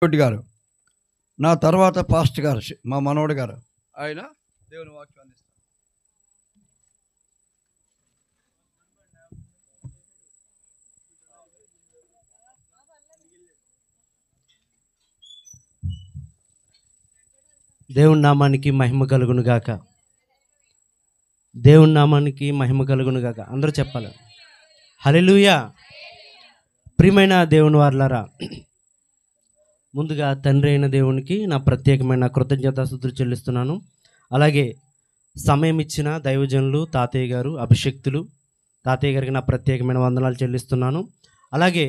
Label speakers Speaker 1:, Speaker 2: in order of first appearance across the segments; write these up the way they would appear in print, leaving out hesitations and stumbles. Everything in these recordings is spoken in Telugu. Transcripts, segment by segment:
Speaker 1: రెడ్డి గారు, నా తర్వాత పాస్టర్ గారు, మా మనవడు గారు, ఆయన దేవుని వాక్యం అందిస్తారు.
Speaker 2: దేవుని నామానికి మహిమ కలుగును గాక. దేవుని నామానికి మహిమ కలుగును గాక. అందరూ చెప్పాలి హల్లెలూయా. ప్రియమైన దేవుని వారలారా, ముందుగా తండ్రి అయిన దేవునికి నా ప్రత్యేకమైన కృతజ్ఞతాస్తుతులు చెల్లిస్తున్నాను. అలాగే సమయం ఇచ్చిన దైవజనులు తాతయ్య గారు, అభిషక్తులు తాతయ్య గారికి నా ప్రత్యేకమైన వందనాలు చెల్లిస్తున్నాను. అలాగే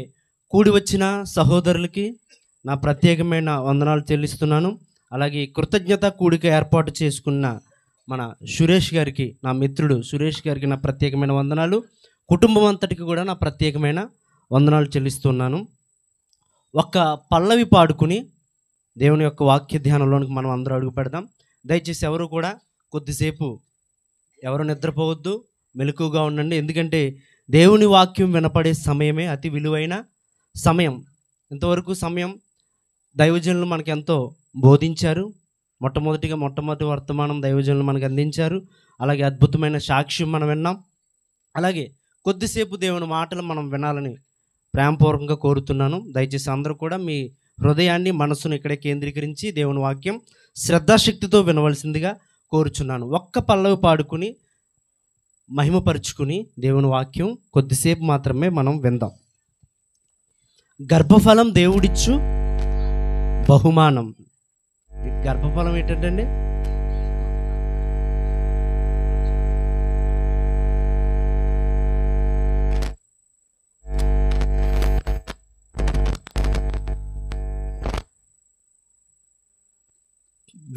Speaker 2: కూడి వచ్చిన సహోదరులకి నా ప్రత్యేకమైన వందనాలు చెల్లిస్తున్నాను. అలాగే కృతజ్ఞత కూడిక ఏర్పాటు చేసుకున్న మన సురేష్ గారికి, నా మిత్రుడు సురేష్ గారికి నా ప్రత్యేకమైన వందనాలు. కుటుంబం అంతటికి కూడా నా ప్రత్యేకమైన వందనాలు చెల్లిస్తున్నాను. ఒక్క పల్లవి పాడుకుని దేవుని యొక్క వాక్య ధ్యానంలోనికి మనం అందరూ అడుగు పెడదాం. దయచేసి ఎవరు కూడా కొద్దిసేపు ఎవరు నిద్రపోవద్దు, మెలకుగా ఉండండి. ఎందుకంటే దేవుని వాక్యం వినపడే సమయమే అతి విలువైన సమయం. ఇంతవరకు సమయం దైవజనులు మనకు ఎంతో బోధించారు. మొట్టమొదటి వర్తమానం దైవజనులు మనకు అందించారు. అలాగే అద్భుతమైన సాక్ష్యం మనం విన్నాం. అలాగే కొద్దిసేపు దేవుని మాటలు మనం వినాలని ప్రేమపూర్వకంగా కోరుతున్నాను. దయచేసి అందరూ కూడా మీ హృదయాన్ని, మనసును ఇక్కడే కేంద్రీకరించి దేవుని వాక్యం శ్రద్ధాశక్తితో వినవలసిందిగా కోరుచున్నాను. ఒక్క పల్లవి పాడుకుని మహిమపరుచుకుని దేవుని వాక్యం కొద్దిసేపు మాత్రమే మనం విందాం. గర్భఫలం దేవుడిచ్చు బహుమానం. గర్భఫలం ఏంటంటే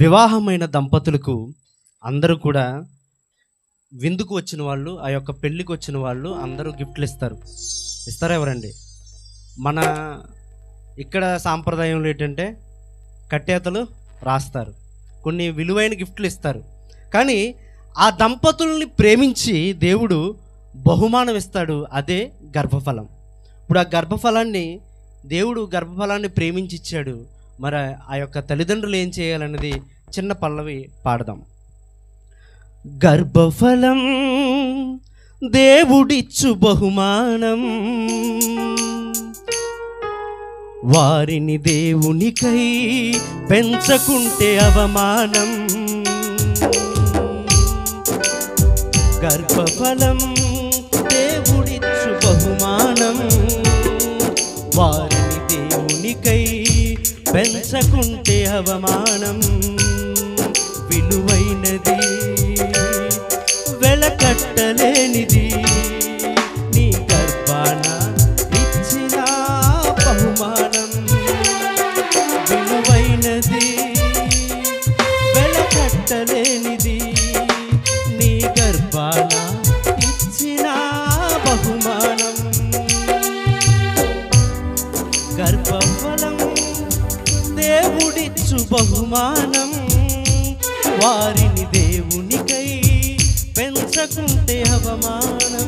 Speaker 2: వివాహమైన దంపతులకు అందరూ కూడా విందుకు వచ్చిన వాళ్ళు, ఆ యొక్క పెళ్ళికి వచ్చిన వాళ్ళు అందరూ గిఫ్ట్లు ఇస్తారా ఎవరండి? మన ఇక్కడ సాంప్రదాయంలో ఏంటంటే కట్టేతలు రాస్తారు, కొన్ని విలువైన గిఫ్ట్లు ఇస్తారు. కానీ ఆ దంపతుల్ని ప్రేమించి దేవుడు బహుమానం ఇస్తాడు, అదే గర్భఫలం. ఇప్పుడు ఆ గర్భఫలాన్ని దేవుడు ప్రేమించి ఇచ్చాడు. మరి ఆ యొక్క తల్లిదండ్రులు ఏం చేయాలన్నది చిన్న పల్లవి పాడదాం. గర్భఫలం దేవుడిచ్చు బహుమానం, వారిని దేవునికై పెంచకుంటే అవమానం. గర్భఫలం దేవుడిచ్చు బహుమానం, వారిని దేవునికై పెంచకుంటే అవమానం. విలువైనది వెలకట్టలేనిది నీ గర్భాన ఇచ్చిన బహుమానం. విలువైనది వెలకట్టలేనిది నీ గర్భాన ఇచ్చిన బహుమానం. గర్భఫలం దేవుడిచ్చు బహుమానం, వారిని దేవునికై పెంచకుంటే అవమానం.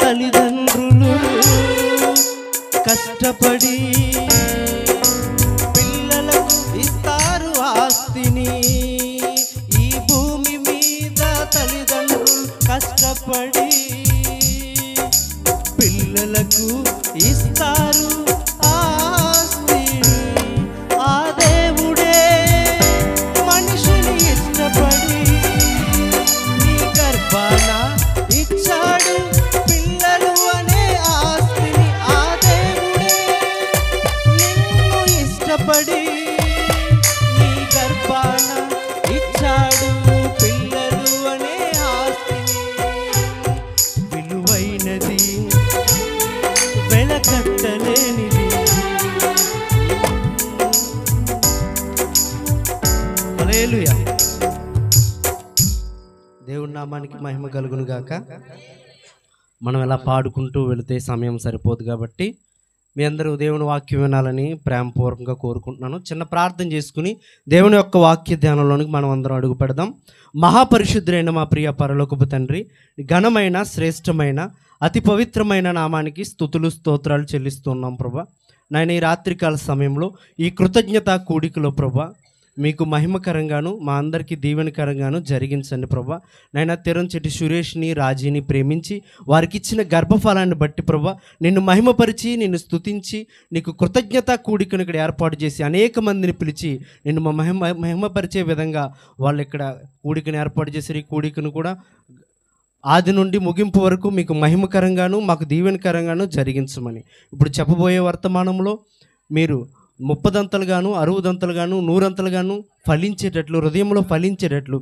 Speaker 2: తల్లిదండ్రులు కష్టపడి పిల్లలకు ఇస్తారు ఆస్తిని. ఈ భూమి మీద తల్లిదండ్రులు కష్టపడి పిల్లలకు ఇస్తారు ఆస్తిని. ఆ దేవుడే మనిషిని ఇష్టపడి నీ గర్భాన ఇచ్చాడు పిల్లలు అని విలువైనది, వెలకట్టలేనిది. హల్లెలూయా. దేవుని నామానికి మహిమ కలుగును గాక. మనం ఎలా పాడుకుంటూ వెళితే సమయం సరిపోదు కాబట్టి మీ అందరూ దేవుని వాక్యం వినాలని ప్రేమపూర్వకంగా కోరుకుంటున్నాను. చిన్న ప్రార్థన చేసుకుని దేవుని యొక్క వాక్య ధ్యానంలోనికి మనం అందరం అడుగు పెడదాం. మహాపరిశుద్ధుడైన మా ప్రియ పరలోకపు తండ్రి, ఘనమైన శ్రేష్టమైన అతి పవిత్రమైన నామానికి స్తుతులు స్తోత్రాలు చెల్లిస్తున్నాం ప్రభా. నాయన ఈ రాత్రికాల సమయంలో ఈ కృతజ్ఞత కూడికలో ప్రభా మీకు మహిమకరంగాను మా అందరికీ దీవెనకరంగాను జరిగించండి ప్రభా. నాయన తెరంచెట్టి సురేష్ని రాజీని ప్రేమించి వారికి ఇచ్చిన గర్భఫలాన్ని బట్టి ప్రభా నిన్ను మహిమపరిచి నిన్ను స్తుతించి నీకు కృతజ్ఞత కూడికను ఇక్కడ ఏర్పాటు చేసి అనేక మందిని పిలిచి నిన్ను మహిమపరిచే విధంగా వాళ్ళు ఇక్కడ కూడికను ఏర్పాటు చేసి ఈ కూడికను కూడా ఆది నుండి ముగింపు వరకు మీకు మహిమకరంగాను మాకు దీవెనకరంగాను జరిగించమని ఇప్పుడు చెప్పబోయే వర్తమానంలో మీరు 30దంతలుగాను 60దంతలుగాను 100అంతలుగాను ఫలించేటట్లు, హృదయంలో ఫలించేటట్లు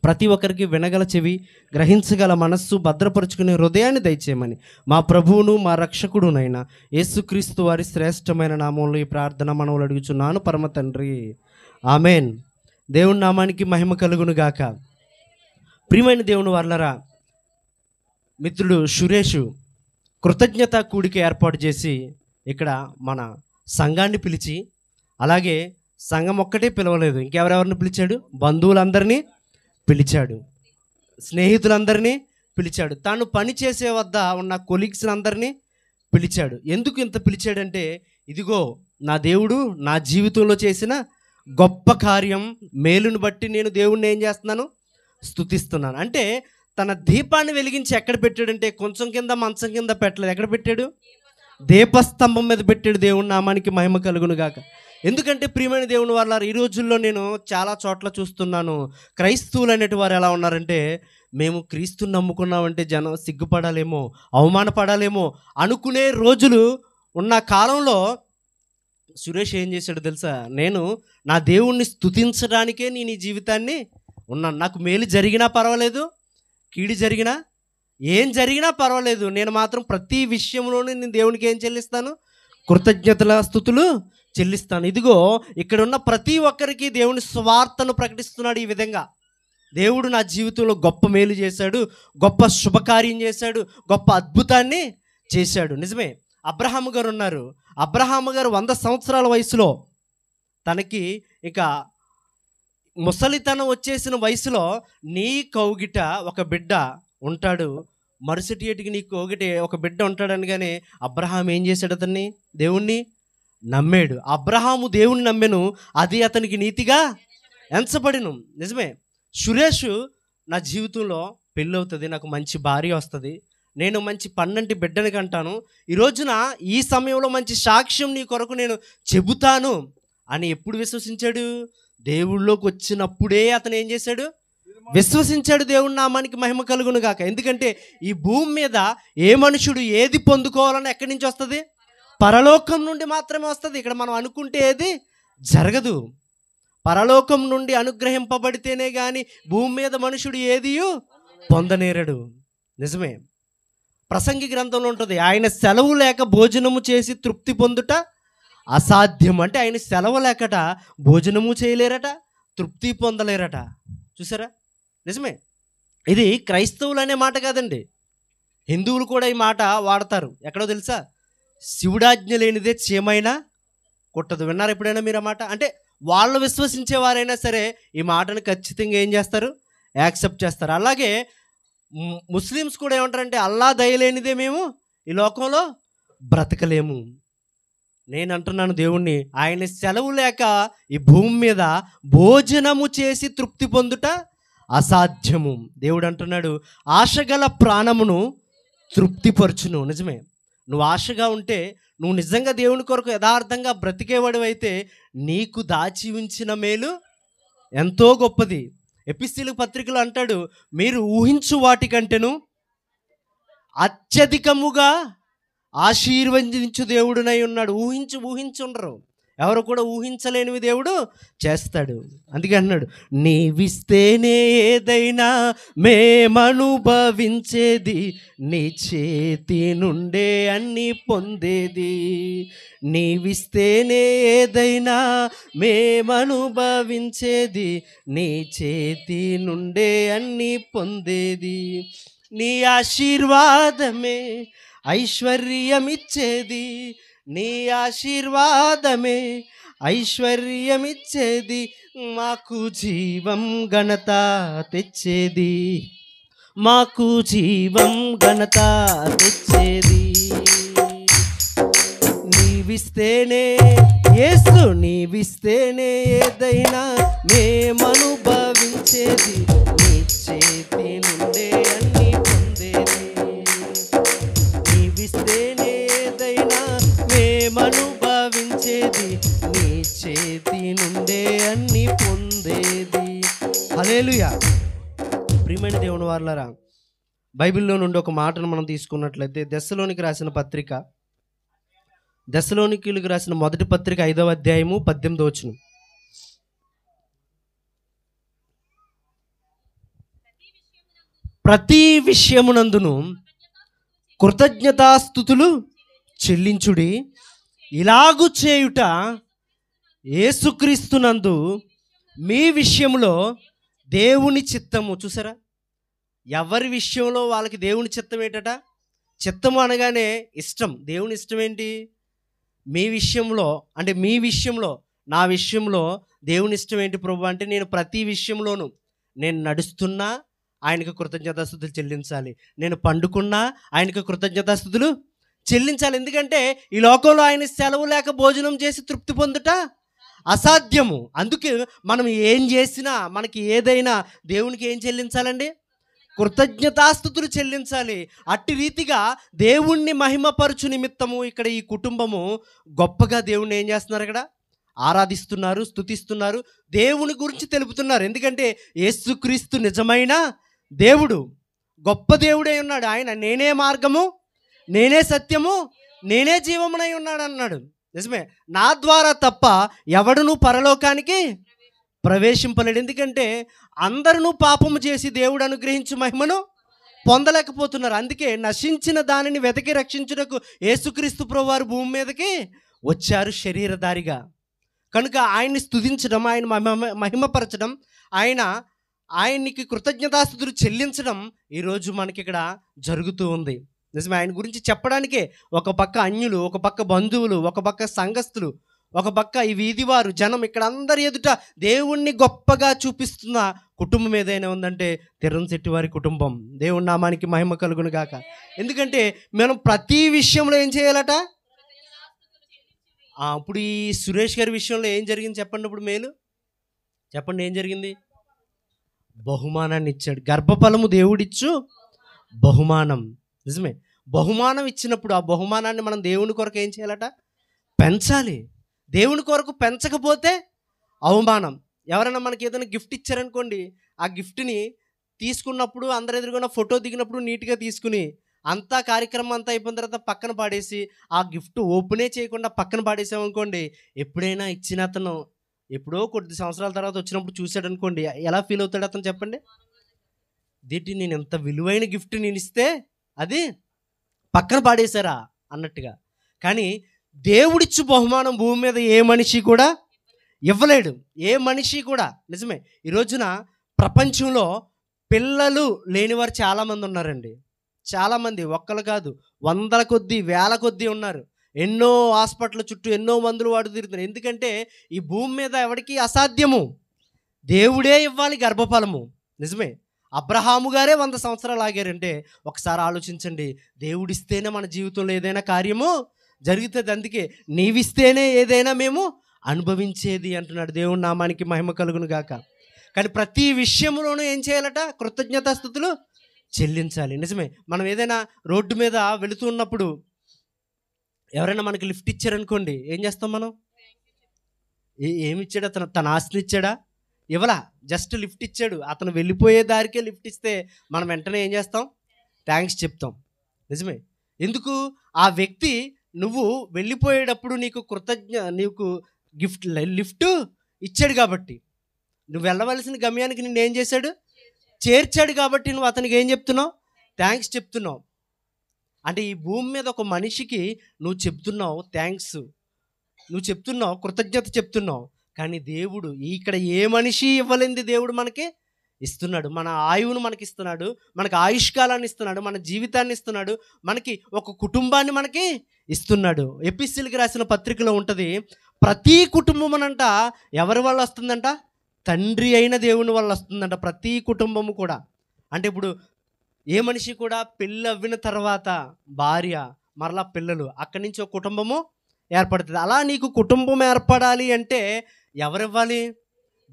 Speaker 2: ప్రతి ఒక్కరికి వినగల చెవి, గ్రహించగల మనస్సు, భద్రపరుచుకునే హృదయాన్ని దయచేయమని మా ప్రభువును మా రక్షకుడునైనా యేసుక్రీస్తు వారి శ్రేష్టమైన నామంలో ఈ ప్రార్థన మనవులు అడుగుచున్నాను పరమ తండ్రి, ఆమెన్. దేవుని నామానికి మహిమ కలుగును గాక. ప్రియమైన దేవుని వారలారా, మిత్రుడు సురేష్ కృతజ్ఞత కూడిక ఏర్పాటు చేసి ఇక్కడ మన సంఘాన్ని పిలిచి, అలాగే సంఘం ఒక్కటే పిలవలేదు, ఇంకెవరెవరిని పిలిచాడు? బంధువులందరినీ పిలిచాడు, స్నేహితులందరినీ పిలిచాడు, తాను పని చేసే వద్ద ఉన్న కొలీగ్స్ అందరినీ పిలిచాడు. ఎందుకు ఇంత పిలిచాడంటే, ఇదిగో నా దేవుడు నా జీవితంలో చేసిన గొప్ప కార్యం మేలును బట్టి నేను దేవుణ్ణి ఏం చేస్తున్నాను? స్తుతిస్తున్నాను. అంటే తన దీపాన్ని వెలిగించి ఎక్కడ పెట్టాడంటే కొంచెం కింద మంచం కింద పెట్టలేదు. ఎక్కడ పెట్టాడు? దీపస్తంభం మీద పెట్టాడు. దేవుని నామానికి మహిమ కలుగును గాక. ఎందుకంటే ప్రియమైన దేవుని వారలారా, ఈ రోజుల్లో నేను చాలా చోట్ల చూస్తున్నాను, క్రైస్తవులు అనేటి వారు ఎలా ఉన్నారంటే, మేము క్రీస్తుని నమ్ముకున్నామంటే జనం సిగ్గుపడాలేమో, అవమానపడాలేమో అనుకునే రోజులు ఉన్న కాలంలో సురేష్ ఏం చేశాడు తెలుసా? నేను నా దేవుణ్ణి స్తుతించడానికే నేను ఈ జీవితాన్ని ఉన్నాను. నాకు మేలు జరిగినా పర్వాలేదు, కీడు జరిగినా, ఏం జరిగినా పర్వాలేదు, నేను మాత్రం ప్రతి విషయంలోనూ నేను దేవునికి ఏం చెల్లిస్తాను? కృతజ్ఞతల స్తుతులు చెల్లిస్తాను. ఇదిగో ఇక్కడ ఉన్న ప్రతి ఒక్కరికి దేవుని స్వార్థను ప్రకటిస్తున్నాడు. ఈ విధంగా దేవుడు నా జీవితంలో గొప్ప మేలు చేశాడు, గొప్ప శుభకార్యం చేశాడు, గొప్ప అద్భుతాన్ని చేశాడు. నిజమే, అబ్రహాము గారు ఉన్నారు. అబ్రహాము గారు 100 సంవత్సరాల వయసులో, తనకి ఇక ముసలితనం వచ్చేసిన వయసులో, నీ కౌగిట ఒక బిడ్డ ఉంటాడు, మరుసటి ఏటికి నీ కౌగిట ఒక బిడ్డ ఉంటాడు అనగానే అబ్రహాం ఏం చేశాడు? అతన్ని, దేవుణ్ణి నమ్మాడు. అబ్రహాము దేవుణ్ణి నమ్మెను, అది అతనికి నీతిగా ఎంచబడిను. నిజమే, సురేష్ నా జీవితంలో పెళ్ళి అవుతుంది, నాకు మంచి భార్య వస్తుంది, నేను మంచి పన్నంటి బిడ్డని కంటాను, ఈ రోజున ఈ సమయంలో మంచి సాక్ష్యం నీ కొరకు నేను చెబుతాను అని ఎప్పుడు విశ్వసించాడు? దేవుళ్ళలోకి వచ్చినప్పుడే అతను ఏం చేశాడు? విశ్వసించాడు. దేవుని నామానికి మహిమ కలుగును గాక. ఎందుకంటే ఈ భూమి మీద ఏ మనుషుడు ఏది పొందుకోవాలని ఎక్కడి నుంచి వస్తుంది? పరలోకం నుండి మాత్రమే వస్తుంది. ఇక్కడ మనం అనుకుంటే ఏది జరగదు. పరలోకం నుండి అనుగ్రహింపబడితేనే కానీ భూమి మీద మనుషుడు ఏదియు పొందనేరడు. నిజమే, ప్రసంగి గ్రంథంలో ఉంటుంది, ఆయన సెలవు లేక భోజనము చేసి తృప్తి పొందుట అసాధ్యం. అంటే ఆయన సెలవు లేకట భోజనము చేయలేరట, తృప్తి పొందలేరట. చూసారా? నిజమే, ఇది క్రైస్తవులు అనే మాట కాదండి, హిందువులు కూడా ఈ మాట వాడతారు. ఎక్కడో తెలుసా? శివుడాజ్ఞ లేనిదే చీమైనా కొట్టదు. విన్నారు ఎప్పుడైనా మీరు ఆ మాట? అంటే వాళ్ళు విశ్వసించేవారైనా సరే ఈ మాటను ఖచ్చితంగా ఏం చేస్తారు? యాక్సెప్ట్ చేస్తారు. అలాగే ముస్లిమ్స్ కూడా ఏమంటారంటే, అల్లా దయలేనిదే మేము ఈ లోకంలో బ్రతకలేము. నేను అంటున్నాను దేవుణ్ణి, ఆయన సెలవు లేక ఈ భూమి మీద భోజనము చేసి తృప్తి పొందుట అసాధ్యము. దేవుడు అంటున్నాడు, ఆశగల ప్రాణమును తృప్తిపరచును. నిజమే, నువ్వు ఆశగా ఉంటే, నువ్వు నిజంగా దేవుని కొరకు యథార్థంగా బ్రతికేవాడు అయితే నీకు దాచి ఉంచిన మేలు ఎంతో గొప్పది. ఎపిస్తీలు పత్రికలో అంటాడు, మీరు ఊహించు వాటికంటేను అత్యధికముగా ఆశీర్వదించు దేవుడునై ఉన్నాడు. ఊహించుండరు. ఎవరు కూడా ఊహించలేనివి దేవుడు చేస్తాడు. అందుకే అన్నాడు, నీవిస్తేనే ఏదైనా మేమనుభవించేది, నీ చేతి నుండే అన్ని పొందేది. నీవిస్తేనే ఏదైనా మేమనుభవించేది, నీ చేతి నుండే అన్ని పొందేది. నీ ఆశీర్వాదమే ఐశ్వర్యమిచ్చేది, నీ ఆశీర్వాదమే ఐశ్వర్యమిచ్చేది, మాకు జీవం ఘనత తెచ్చేది, మాకు జీవం ఘనత తెచ్చేది. నీవిస్తేనే యేసు, నీవిస్తేనే ఏదైనా మేమనుభవించేది, నీ చేతి నుండే అన్ని పొందేది. నీవిస్తేనే ఏదైనా మేమనుభవించేది, నీ చేతి నుండే అన్ని పొందేది. హల్లెలూయా. ప్రియమైన దేవుని వారలారా, బైబిల్లో నుండి ఒక మాటను మనం తీసుకున్నట్లయితే దెస్సలోనికి రాసిన పత్రిక, దెస్సలోనికీయులకు రాసిన మొదటి పత్రిక 5వ అధ్యాయము 18వ వచనం. ప్రతి విషయమునందును కృతజ్ఞతాస్తుతులు చెల్లించుడి, ఇలాగు చేయుట యేసుక్రీస్తునందు మీ విషయంలో దేవుని చిత్తము. చూసారా, ఎవరి విషయంలో వాళ్ళకి దేవుని చిత్తం ఏంటట? చిత్తము అనగానే ఇష్టం. దేవుని ఇష్టం ఏంటి? మీ విషయంలో, అంటే మీ విషయంలో, నా విషయంలో దేవుని ఇష్టం ఏంటి ప్రభు అంటే, నేను ప్రతి విషయంలోనూ, నేను నడుస్తున్నా ఆయనకు కృతజ్ఞతాస్తుతులు చెల్లించాలి, నేను పండుకున్నా ఆయనకు కృతజ్ఞతాస్తుతులు చెల్లించాలి. ఎందుకంటే ఈ లోకంలో ఆయన సెలవు లేక భోజనం చేసి తృప్తి పొందుట అసాధ్యము. అందుకే మనం ఏం చేసినా, మనకి ఏదైనా దేవునికి ఏం చెల్లించాలండి? కృతజ్ఞతాస్తుతులు చెల్లించాలి. అట్టి రీతిగా దేవుణ్ణి మహిమపరచు నిమిత్తము ఇక్కడ ఈ కుటుంబము గొప్పగా దేవుణ్ణి ఏం చేస్తున్నారు? ఇక్కడ ఆరాధిస్తున్నారు, స్తుతిస్తున్నారు, దేవుని గురించి తెలుపుతున్నారు. ఎందుకంటే యేసుక్రీస్తు నిజమైన దేవుడు, గొప్ప దేవుడై ఉన్నాడు. ఆయన నేనే మార్గము, నేనే సత్యము, నేనే జీవమునై ఉన్నాడు అన్నాడు. నిజమే, నా ద్వారా తప్ప ఎవడును పరలోకానికి ప్రవేశింపలేడు. ఎందుకంటే అందరూ పాపము చేసి దేవుడు అనుగ్రహించు మహిమను పొందలేకపోతున్నారు. అందుకే నశించిన దానిని వెతికి రక్షించుటకు యేసుక్రీస్తు ప్రభువారు భూమి మీదకి వచ్చారు శరీరధారిగా. కనుక ఆయన్ని స్తుతించడం, ఆయన మహిమపరచడం, ఆయనకి కృతజ్ఞతాస్తుతులు చెల్లించడం ఈరోజు మనకి ఇక్కడ జరుగుతూ ఉంది. నిజమే, ఆయన గురించి చెప్పడానికే ఒక పక్క అన్యులు, ఒక పక్క బంధువులు, ఒక పక్క సంఘస్థులు, ఒక పక్క ఈ వీధివారు, జనం ఇక్కడ అందరి ఎదుట దేవుణ్ణి గొప్పగా చూపిస్తున్న కుటుంబం ఏదైనా ఉందంటే తిరుమశెట్టి వారి కుటుంబం. దేవుని నామానికి మహిమ కలుగును గాక. ఎందుకంటే మనం ప్రతి విషయంలో ఏం చేయాలట? ఇప్పుడు ఈ సురేష్ గారి విషయంలో ఏం జరిగింది చెప్పండి. ఇప్పుడు మేలు చెప్పండి, ఏం జరిగింది? బహుమానాన్ని ఇచ్చాడు. గర్భఫలము దేవుడిచ్చు బహుమానం. నిజమే, బహుమానం ఇచ్చినప్పుడు ఆ బహుమానాన్ని మనం దేవుని కొరకు ఏం చేయాలట? పెంచాలి. దేవుని కొరకు పెంచకపోతే అవమానం. ఎవరైనా మనకి ఏదైనా గిఫ్ట్ ఇచ్చారనుకోండి, ఆ గిఫ్ట్ని తీసుకున్నప్పుడు అందరు ఎదురుగా ఫోటో దిగినప్పుడు నీట్గా తీసుకుని అంతా కార్యక్రమం అంతా అయిపోయిన తర్వాత పక్కన పాడేసి ఆ గిఫ్ట్ ఓపెనే చేయకుండా పక్కన పాడేసామనుకోండి, ఎప్పుడైనా ఇచ్చిన అతను ఎప్పుడో కొద్ది సంవత్సరాల తర్వాత వచ్చినప్పుడు చూశాడు అనుకోండి, ఎలా ఫీల్ అవుతాడు అతను చెప్పండి? దీటి నేను ఎంత విలువైన గిఫ్ట్ నేను ఇస్తే అది పక్కన పాడేశారా అన్నట్టుగా. కానీ దేవుడిచ్చు బహుమానం భూమి మీద ఏ మనిషి కూడా ఇవ్వలేడు, ఏ మనిషి కూడా. నిజమే, ఈ రోజున ప్రపంచంలో పిల్లలు లేనివారు చాలామంది ఉన్నారండి. చాలామంది, ఒక్కరు కాదు, వందల కొద్దీ, వేల కొద్దీ ఉన్నారు. ఎన్నో హాస్పిటల్ చుట్టూ ఎన్నో మందులు వాడు తిరుగుతున్నారు. ఎందుకంటే ఈ భూమి మీద ఎవరికి అసాధ్యము, దేవుడే ఇవ్వాలి గర్భఫలము. నిజమే, అబ్రహాము గారే 100 సంవత్సరాలు ఆగారంటే ఒకసారి ఆలోచించండి. దేవుడిస్తేనే మన జీవితంలో ఏదైనా కార్యము జరుగుతుంది. అందుకే నీవిస్తేనే ఏదైనా మేము అనుభవించేది అంటున్నాడు. దేవుని నామానికి మహిమ కలుగును గాక. కానీ ప్రతి విషయంలోనూ ఏం చేయాలట? కృతజ్ఞతాస్తుతులు చెల్లించాలి. నిజమే, మనం ఏదైనా రోడ్డు మీద వెళుతూ ఉన్నప్పుడు ఎవరైనా మనకి లిఫ్ట్ ఇచ్చారనుకోండి, ఏం చేస్తాం మనం? ఏమి ఇచ్చాడు అతను? తన ఆస్తిని ఇచ్చాడా? ఇవ్వలా, జస్ట్ లిఫ్ట్ ఇచ్చాడు. అతను వెళ్ళిపోయే దారికే లిఫ్ట్ ఇస్తే మనం వెంటనే ఏం చేస్తాం? థ్యాంక్స్ చెప్తాం. నిజమే, ఎందుకు? ఆ వ్యక్తి నువ్వు వెళ్ళిపోయేటప్పుడు నీకు లిఫ్ట్ ఇచ్చాడు కాబట్టి, నువ్వు వెళ్ళవలసిన గమ్యానికి నిన్ను ఏం చేశాడు, చేర్చాడు కాబట్టి నువ్వు అతనికి ఏం చెప్తున్నావు, థ్యాంక్స్ చెప్తున్నావు. అంటే ఈ భూమి మీద ఒక మనిషికి నువ్వు చెప్తున్నావు థ్యాంక్స్, నువ్వు చెప్తున్నావు కృతజ్ఞత చెప్తున్నావు. కానీ దేవుడు ఇక్కడ ఏ మనిషి ఇవ్వలేంది దేవుడు మనకి ఇస్తున్నాడు. మన ఆయువును మనకి ఇస్తున్నాడు, మనకి ఆయుష్కాలాన్ని ఇస్తున్నాడు, మన జీవితాన్ని ఇస్తున్నాడు, మనకి ఒక కుటుంబాన్ని మనకి ఇస్తున్నాడు. ఎపిసిల్కి రాసిన పత్రికలో ఉంటుంది, ప్రతి కుటుంబం అనంట ఎవరి వల్ల వస్తుందంట, తండ్రి అయిన దేవుని వల్ల వస్తుందంట ప్రతి కుటుంబము కూడా. అంటే ఇప్పుడు ఏ మనిషి కూడా పెళ్ళి అవ్విన తర్వాత భార్య, మరలా పిల్లలు, అక్కడి నుంచి ఒక కుటుంబము ఏర్పడుతుంది. అలా నీకు కుటుంబం ఏర్పడాలి అంటే ఎవరివ్వాలి,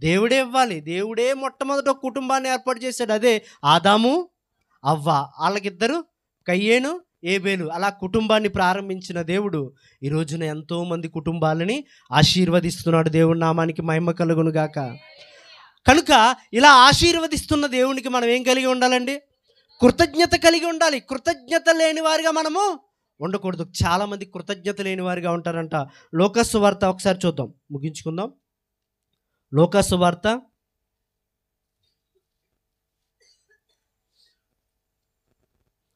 Speaker 2: దేవుడే ఇవ్వాలి. దేవుడే మొట్టమొదట ఒక కుటుంబాన్ని ఏర్పాటు చేశాడు, అదే ఆదాము అవ్వ. వాళ్ళకిద్దరు కయ్యేను ఏబేలు. అలా కుటుంబాన్ని ప్రారంభించిన దేవుడు ఈ రోజున ఎంతోమంది కుటుంబాలని ఆశీర్వదిస్తున్నాడు. దేవుడి నామానికి మహిమ కలుగును గాక. కనుక ఇలా ఆశీర్వదిస్తున్న దేవునికి మనం ఏం కలిగి ఉండాలండి, కృతజ్ఞత కలిగి ఉండాలి. కృతజ్ఞత లేని వారిగా మనము ఉండకూడదు. చాలామంది కృతజ్ఞత లేని వారిగా ఉంటారంట. లోకాసు వార్త ఒకసారి చూద్దాం, ముగించుకుందాం. లోకాసు వార్త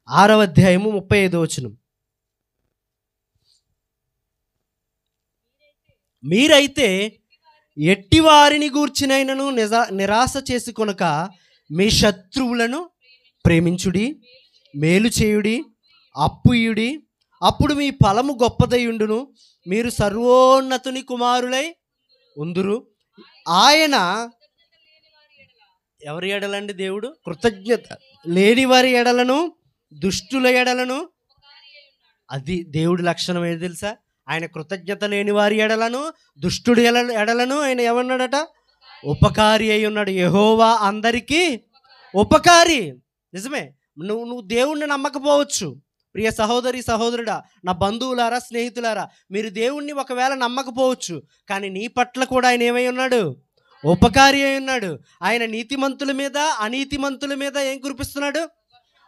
Speaker 2: 6వ అధ్యాయము 35వ వచనం. మీరైతే ఎట్టివారిని గూర్చినైనను నిరాశ చేసుకొనక మీ శత్రువులను ప్రేమించుడి, మేలు చేయుడి, అప్పుయుడి, అప్పుడు మీ ఫలము గొప్పదయుండును, మీరు సర్వోన్నతుని కుమారులై ఉందురు. ఆయన ఎవరి ఎడలండి, దేవుడు కృతజ్ఞత లేని వారి ఎడలను, దుష్టుల ఎడలను, అది దేవుడి లక్షణం ఏది తెలుసా, ఆయన కృతజ్ఞత లేని వారి ఎడలను, దుష్టుడి ఎడలను ఆయన ఏమన్నాడట, ఉపకారి అయి ఉన్నాడు. యెహోవా అందరికీ ఉపకారి. నిజమే, నువ్వు దేవుణ్ణి నమ్మకపోవచ్చు ప్రియ సహోదరి సహోదరుడా, నా బంధువులారా స్నేహితులారా, మీరు దేవుణ్ణి ఒకవేళ నమ్మకపోవచ్చు, కానీ నీ పట్ల కూడా ఆయన ఏమై ఉన్నాడు, ఉపకారి అయి ఉన్నాడు. ఆయన నీతిమంతుల మీద అనీతిమంతుల మీద ఏం కురిపిస్తున్నాడు,